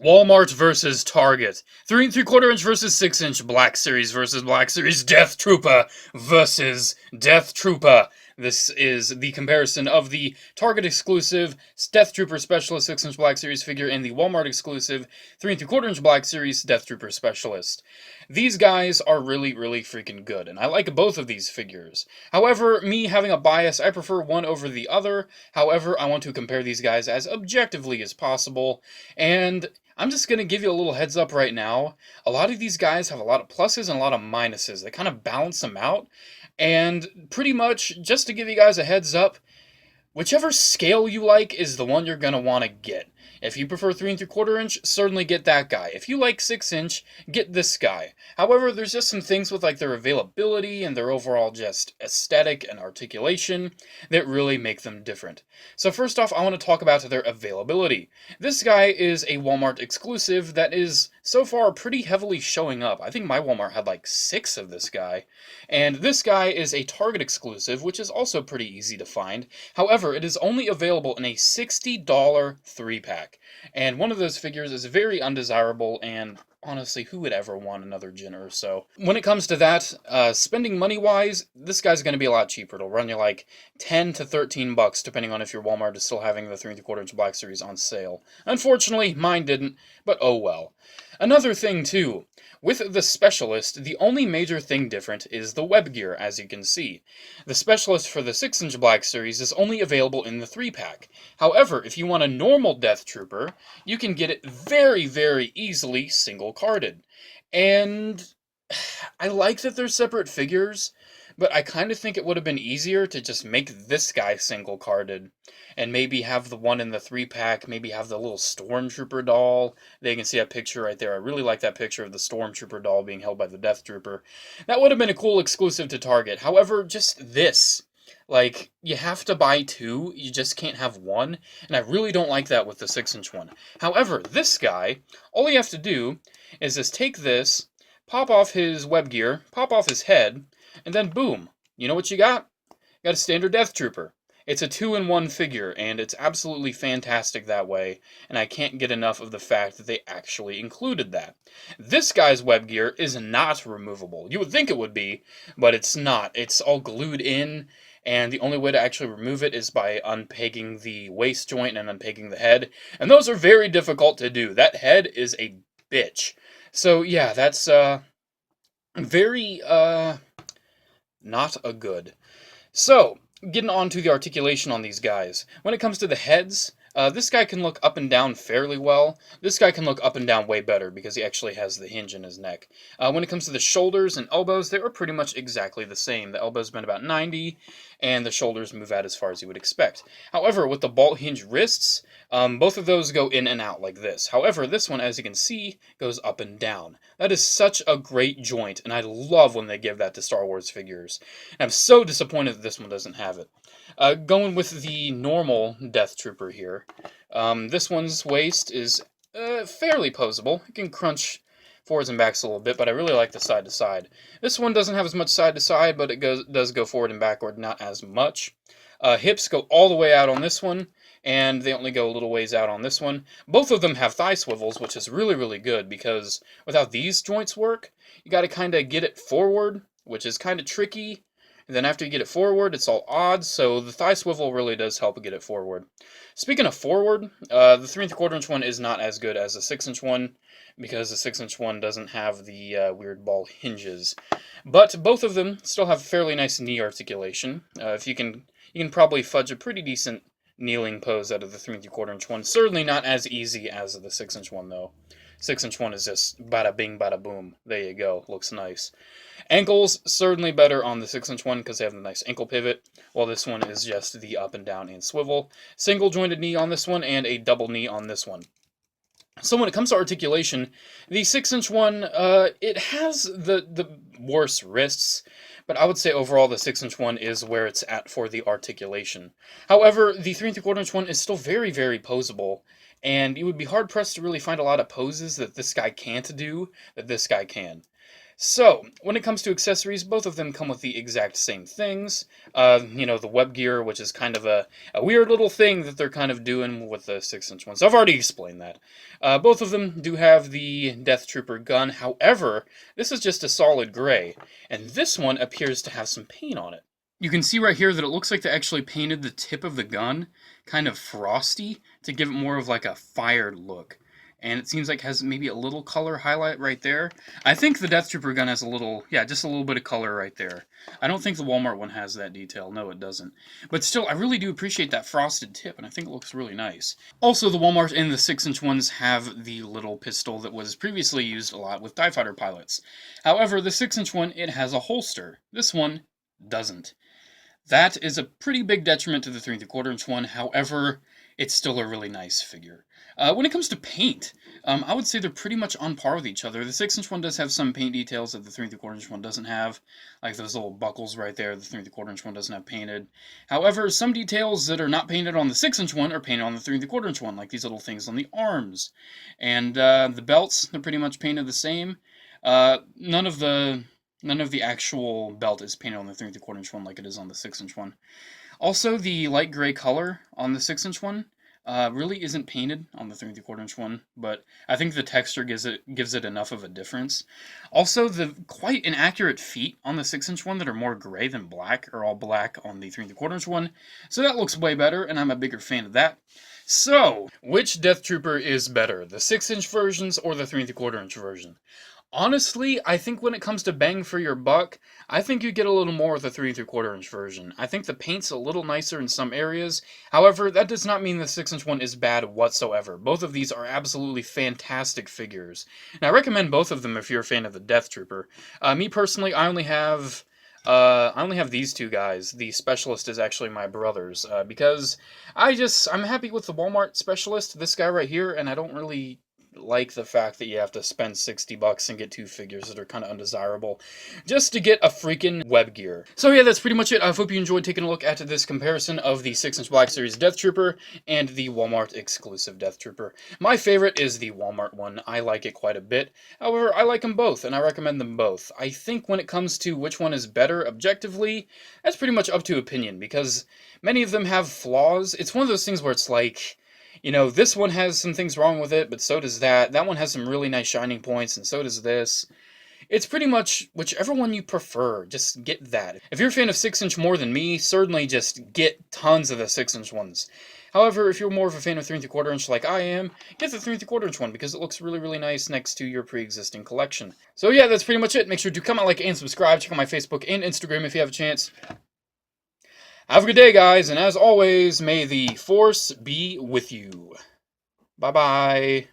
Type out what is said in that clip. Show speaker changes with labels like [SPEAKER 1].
[SPEAKER 1] Walmart versus Target. 3 3/4 inch versus 6 inch. Black Series versus Black Series. Deathtrooper versus Deathtrooper. This is the comparison of the Target exclusive Deathtrooper Specialist 6 inch Black Series figure and the Walmart exclusive 3 3/4 inch Black Series Deathtrooper Specialist. These guys are really, really freaking good, and I like both of these figures. However, me having a bias, I prefer one over the other. However, I want to compare these guys as objectively as possible, and I'm just going to give you a little heads up right now. A lot of these guys have a lot of pluses and a lot of minuses. They kind of balance them out. And pretty much, just to give you guys a heads up, whichever scale you like is the one you're going to want to get. If you prefer 3 3/4 inch, certainly get that guy. If you like 6 inch, get this guy. However, there's just some things with like their availability and their overall just aesthetic and articulation that really make them different. So first off, I want to talk about their availability. This guy is a Walmart exclusive that is so far pretty heavily showing up. I think my Walmart had like 6 of this guy. And this guy is a Target exclusive, which is also pretty easy to find. However, it is only available in a $60 3-pack. And one of those figures is very undesirable, and honestly, who would ever want another Jin or so? When it comes to that, spending money-wise, this guy's going to be a lot cheaper. It'll run you like 10 to 13 bucks, depending on if your Walmart is still having the 3 3/4 inch Black Series on sale. Unfortunately, mine didn't, but oh well. Another thing, too. With the Specialist, the only major thing different is the web gear, as you can see. The Specialist for the 6 inch Black Series is only available in the 3-pack. However, if you want a normal Death Trooper, you can get it very, very easily single-carded. And I like that they're separate figures, but I kind of think it would have been easier to just make this guy single-carded, and maybe have the one in the 3-pack, maybe have the little Stormtrooper doll. There you can see a picture right there. I really like that picture of the Stormtrooper doll being held by the Death Trooper. That would have been a cool exclusive to Target. However, just this. Like, you have to buy 2, you just can't have 1, and I really don't like that with the 6 inch one. However, this guy, all you have to do is just take this, pop off his web gear, pop off his head, and then boom. You know what you got? You got a standard Death Trooper. It's a 2-in-1 figure, and it's absolutely fantastic that way, and I can't get enough of the fact that they actually included that. This guy's web gear is not removable. You would think it would be, but it's not. It's all glued in, and the only way to actually remove it is by unpegging the waist joint and unpegging the head, and those are very difficult to do. That head is a bitch. So yeah, that's very not a good. So, getting on to the articulation on these guys. When it comes to the heads, this guy can look up and down fairly well. This guy can look up and down way better because he actually has the hinge in his neck. When it comes to the shoulders and elbows, they are pretty much exactly the same. The elbows bend about 90, and the shoulders move out as far as you would expect. However, with the ball hinge wrists, both of those go in and out like this. However, this one, as you can see, goes up and down. That is such a great joint, and I love when they give that to Star Wars figures. And I'm so disappointed that this one doesn't have it. Going with the normal Death Trooper here, this one's waist is fairly posable. It can crunch forwards and backs a little bit, but I really like the side to side. This one doesn't have as much side to side, but it does go forward and backward, not as much. Hips go all the way out on this one, and they only go a little ways out on this one. Both of them have thigh swivels, which is really, really good, because without these joints work, you got to kind of get it forward, which is kind of tricky. And then after you get it forward, it's all odd, so the thigh swivel really does help get it forward. Speaking of forward, the 3 3/4 inch one is not as good as the 6 inch one, because the 6 inch one doesn't have the weird ball hinges. But both of them still have fairly nice knee articulation. If you can probably fudge a pretty decent kneeling pose out of the 3 3/4 inch one. Certainly not as easy as the 6 inch one, though. 6 inch one is just bada bing, bada boom. There you go. Looks nice. Ankles, certainly better on the 6 inch one because they have the nice ankle pivot, while this one is just the up and down and swivel. Single jointed knee on this one and a double knee on this one. So when it comes to articulation, the 6 inch one, it has the worst wrists, but I would say overall the 6 inch one is where it's at for the articulation. However, the 3 3/4 inch one is still very, very posable, and you would be hard-pressed to really find a lot of poses that this guy can't do that this guy can. So, when it comes to accessories, both of them come with the exact same things. The web gear, which is kind of a weird little thing that they're kind of doing with the 6-inch one. So I've already explained that. Both of them do have the Deathtrooper gun. However, this is just a solid gray, and this one appears to have some paint on it. You can see right here that it looks like they actually painted the tip of the gun kind of frosty to give it more of like a fired look. And it seems like it has maybe a little color highlight right there. I think the Deathtrooper gun has a little, yeah, just a little bit of color right there. I don't think the Walmart one has that detail. No, it doesn't. But still, I really do appreciate that frosted tip, and I think it looks really nice. Also, the Walmart and the 6-inch ones have the little pistol that was previously used a lot with TIE Fighter pilots. However, the 6-inch one, it has a holster. This one doesn't. That is a pretty big detriment to the 3 3/4-inch one. However, it's still a really nice figure. When it comes to paint, I would say they're pretty much on par with each other. The 6-inch one does have some paint details that the 3 3/4-inch one doesn't have, like those little buckles right there. The 3 3/4-inch one doesn't have painted. However, some details that are not painted on the 6-inch one are painted on the 3 3/4-inch one, like these little things on the arms. And the belts, they're pretty much painted the same. None of the actual belt is painted on the 3 3/4-inch one like it is on the 6-inch one. Also, the light gray color on the 6-inch one really isn't painted on the 3 3/4-inch one, but I think the texture gives it enough of a difference. Also, the quite inaccurate feet on the 6-inch one that are more gray than black are all black on the 3 3/4-inch one, so that looks way better, and I'm a bigger fan of that. So, which Deathtrooper is better, the 6-inch versions or the 3 3/4-inch version? Honestly, I think when it comes to bang for your buck, I think you get a little more with the 3 3/4-inch version. I think the paint's a little nicer in some areas. However, that does not mean the 6-inch one is bad whatsoever. Both of these are absolutely fantastic figures. And I recommend both of them if you're a fan of the Deathtrooper. Me personally, I only have these two guys. The Specialist is actually my brother's, because I'm happy with the Walmart Specialist, this guy right here, and I don't really like the fact that you have to spend $60 and get two figures that are kind of undesirable just to get a freaking web gear. So yeah, that's pretty much it. I hope you enjoyed taking a look at this comparison of the 6-inch Black Series Deathtrooper and the Walmart exclusive Deathtrooper. My favorite is the Walmart one. I like it quite a bit. However, I like them both, and I recommend them both. I think when it comes to which one is better objectively, that's pretty much up to opinion, because many of them have flaws. It's one of those things where it's like, this one has some things wrong with it, but so does that. That one has some really nice shining points, and so does this. It's pretty much whichever one you prefer, just get that. If you're a fan of 6-inch more than me, certainly just get tons of the 6-inch ones. However, if you're more of a fan of 3 3/4-inch like I am, get the 3 3/4-inch one because it looks really, really nice next to your pre-existing collection. So yeah, that's pretty much it. Make sure to comment, like, and subscribe. Check out my Facebook and Instagram if you have a chance. Have a good day, guys, and as always, may the Force be with you. Bye-bye.